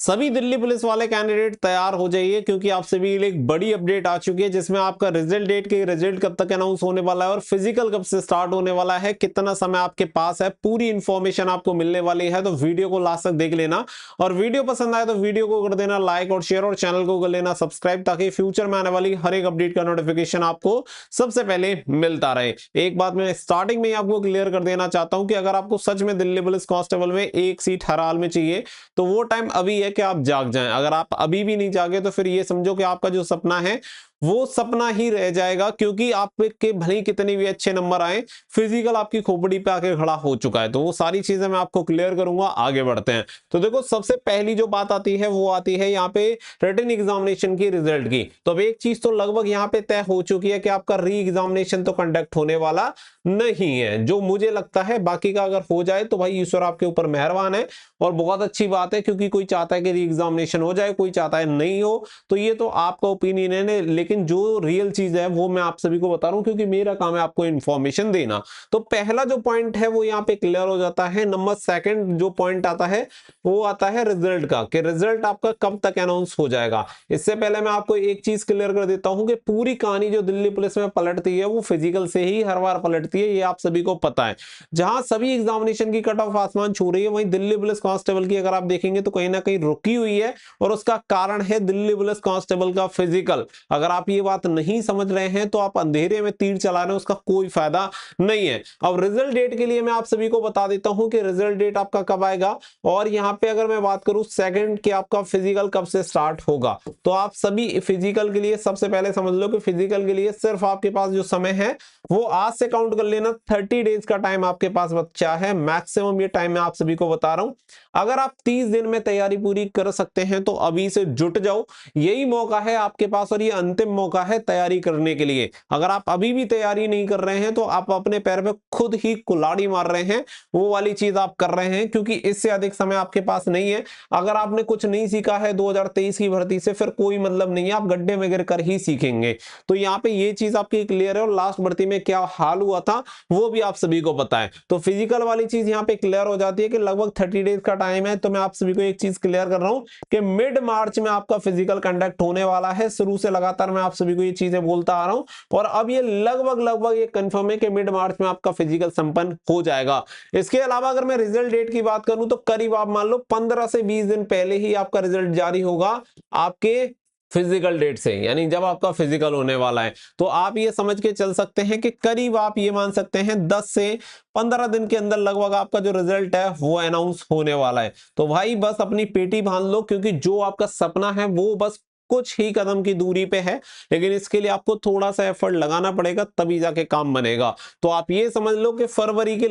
सभी दिल्ली पुलिस वाले कैंडिडेट तैयार हो जाइए क्योंकि आप सभी के लिए एक बड़ी अपडेट आ चुकी है जिसमें आपका रिजल्ट डेट के रिजल्ट कब तक अनाउंस होने वाला है और फिजिकल कब से स्टार्ट होने वाला है, कितना समय आपके पास है, पूरी इंफॉर्मेशन आपको मिलने वाली है। तो वीडियो को लास्ट तक देख लेना और वीडियो पसंद आए तो वीडियो को कर देना लाइक और शेयर और चैनल को कर लेना सब्सक्राइब ताकि फ्यूचर में आने वाली हर एक अपडेट का नोटिफिकेशन आपको सबसे पहले मिलता रहे। एक बात मैं स्टार्टिंग में ही आपको क्लियर कर देना चाहता हूं कि अगर आपको सच में दिल्ली पुलिस कांस्टेबल में एक सीट हर हाल में चाहिए तो वो टाइम अभी है कि आप जाग जाएं। अगर आप अभी भी नहीं जागे तो फिर ये समझो कि आपका जो सपना है वो सपना ही रह जाएगा, क्योंकि आपके भले कितने भी अच्छे नंबर आए, फिजिकल आपकी खोपड़ी पे आके खड़ा हो चुका है। तो वो सारी चीजें मैं आपको क्लियर करूंगा। आगे बढ़ते हैं। तो देखो, सबसे पहली जो बात आती है वो आती है यहाँ पे रिटन एग्जामिनेशन की रिजल्ट की। तो अब एक चीज तो लगभग यहाँ पे तय हो चुकी है कि आपका री एग्जामिनेशन तो कंडक्ट होने वाला नहीं है, जो मुझे लगता है। बाकी का अगर हो जाए तो भाई ईश्वर आपके ऊपर मेहरबान है और बहुत अच्छी बात है, क्योंकि कोई चाहता है कि री एग्जामिनेशन हो जाए, कोई चाहता है नहीं हो। तो ये तो आपका ओपिनियन है, लेकिन जो रियल चीज है वो मैं आप सभी को बता रहा हूं क्योंकि मेरा काम है आपको इंफॉर्मेशन देना। तो पहला जो पॉइंट है वो यहाँ पे क्लियर हो जाता है। नंबर सेकंड जो पॉइंट आता है वो आता है रिजल्ट का, कि रिजल्ट आपका कब तक अनाउंस हो जाएगा। इससे पहले मैं आपको एक चीज क्लियर कर देता हूं कि पूरी कहानी जो दिल्ली पुलिस में पलटती है वो फिजिकल से ही हर बार पलटती है, ये आप सभी को पता है। जहां सभी एग्जामिनेशन की कट ऑफ आसमान छू रही है, वहीं दिल्ली पुलिस कांस्टेबल की अगर आप देखेंगे तो कहीं ना कहीं रुकी हुई है, और उसका कारण है दिल्ली पुलिस कांस्टेबल का फिजिकल। अगर आप ये बात नहीं समझ रहे हैं तो आप अंधेरे में तीर चला रहे हैं, उसका कोई फायदा नहीं है। अब रिजल्ट डेट के लिए मैं आप सभी को बता देता हूं कि रिजल्ट डेट आपका कब आएगा। और यहां पे अगर मैं बात करूं सेकंड कि आपका फिजिकल कब से स्टार्ट होगा, तो आप सभी फिजिकल के लिए सबसे पहले समझ लो कि फिजिकल के लिए सिर्फ आपके पास जो समय है वो आज से काउंट कर लेना, 30 डेज का टाइम आपके पास बचा है मैक्सिमम। ये टाइम मैं आप सभी को बता रहा हूं। अगर आप 30 दिन में तैयारी पूरी कर सकते हैं तो अभी से जुट जाओ, यही मौका है आपके पास और ये अंतिम मौका है तैयारी करने के लिए। अगर आप अभी भी तैयारी नहीं कर रहे हैं तो आप अपने पैर पे खुद ही कुल्हाड़ी मार रहे हैं, वो वाली चीज आप कर रहे हैं, क्योंकि इससे अधिक समय आपके पास नहीं है। अगर आपने कुछ नहीं सीखा है 2023 की भर्ती से, फिर कोई मतलब नहीं है, आप गड्ढे में गिर कर ही सीखेंगे। तो यहाँ पे ये चीज आपकी क्लियर है। और लास्ट भर्ती में क्या हाल हुआ था वो भी आप सभी को पता है। तो फिजिकल वाली चीज यहाँ पे क्लियर हो जाती है कि लगभग 30 डेज का टाइम है। तो मैं आप सभी को एक चीज क्लियर कर रहा हूं कि मिड मार्च में आपका फिजिकल कंडक्ट होने वाला है। शुरू से लगातार मैं आप सभी को ये चीजें बोलता आ रहा हूं और अब ये लगभग ये कंफर्म है कि मिड मार्च में आपका फिजिकल संपन्न हो जाएगा। इसके अलावा अगर मैं रिजल्ट डेट की बात करूं तो करीब आप मान लो 15 से 20 दिन पहले ही आपका रिजल्ट जारी होगा आपके फिजिकल डेट से, यानी जब आपका फिजिकल होने वाला है। तो आप ये समझ के चल सकते हैं कि करीब आप ये मान सकते हैं 10 से 15 दिन के अंदर लगभग आपका जो रिजल्ट है वो अनाउंस होने वाला है। तो भाई बस अपनी पेटी बांध लो, क्योंकि जो आपका सपना है वो बस कुछ ही कदम की दूरी पे है, लेकिन इसके लिए आपको थोड़ा सा एफर्ट लगाना पड़ेगा, तभी जाके काम बनेगा। तो आप ये समझ लो कि फरवरी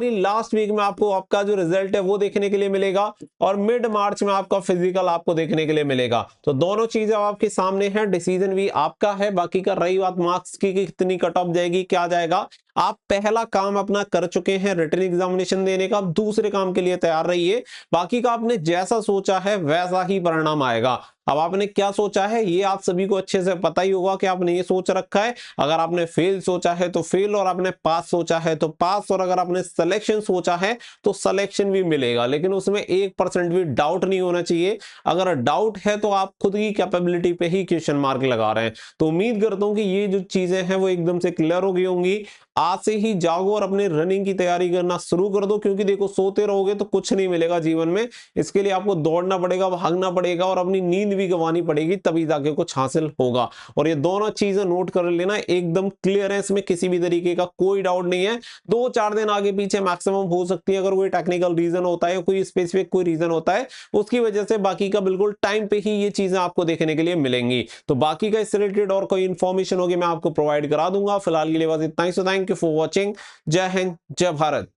लास्ट वीक में आपको आपका जो रिजल्ट है वो देखने के लिए मिलेगा और मिड मार्च में आपका फिजिकल आपको देखने के लिए मिलेगा। तो दोनों चीजें आपके सामने हैं, डिसीजन भी आपका है। बाकी का रही बात मार्क्स की कि कितनी कट ऑफ जाएगी, क्या जाएगा, आप पहला काम अपना कर चुके हैं रिटन एग्जामिनेशन देने का, आप दूसरे काम के लिए तैयार रहिए। बाकी का आपने जैसा सोचा है वैसा ही परिणाम आएगा। अब आपने क्या सोचा है ये आप सभी को अच्छे से पता ही होगा कि आपने ये सोच रखा है। अगर आपने फेल सोचा है तो फेल, और आपने पास सोचा है तो पास, और अगर आपने सिलेक्शन सोचा है तो सिलेक्शन भी मिलेगा, लेकिन उसमें 1% भी डाउट नहीं होना चाहिए। अगर डाउट है तो आप खुद की कैपेबिलिटी पे ही क्वेश्चन मार्क लगा रहे हैं। तो उम्मीद करता हूं कि ये जो चीजें हैं वो एकदम से क्लियर हो गई होंगी। आज से ही जागो और अपने रनिंग की तैयारी करना शुरू कर दो, क्योंकि देखो सोते रहोगे तो कुछ नहीं मिलेगा जीवन में। इसके लिए आपको दौड़ना पड़ेगा, भागना पड़ेगा और अपनी नींद भी गंवानी पड़ेगी, तभी जाके कुछ हासिल होगा। और ये दोनों चीजें नोट कर लेना, एकदम क्लियर है, इसमें किसी भी तरीके का कोई डाउट नहीं है। 2-4 दिन आगे पीछे मैक्सिमम हो सकती है, अगर कोई टेक्निकल रीजन होता है, कोई स्पेसिफिक कोई रीजन होता है उसकी वजह से, बाकी का बिल्कुल टाइम पे ही ये चीजें आपको देखने के लिए मिलेंगी। तो बाकी का इससे रिलेटेड और कोई इंफॉर्मेशन होगी मैं आपको प्रोवाइड करा दूंगा। फिलहाल के लिए बस इतना ही। So thank you for watching. जय हिंद, जय भारत।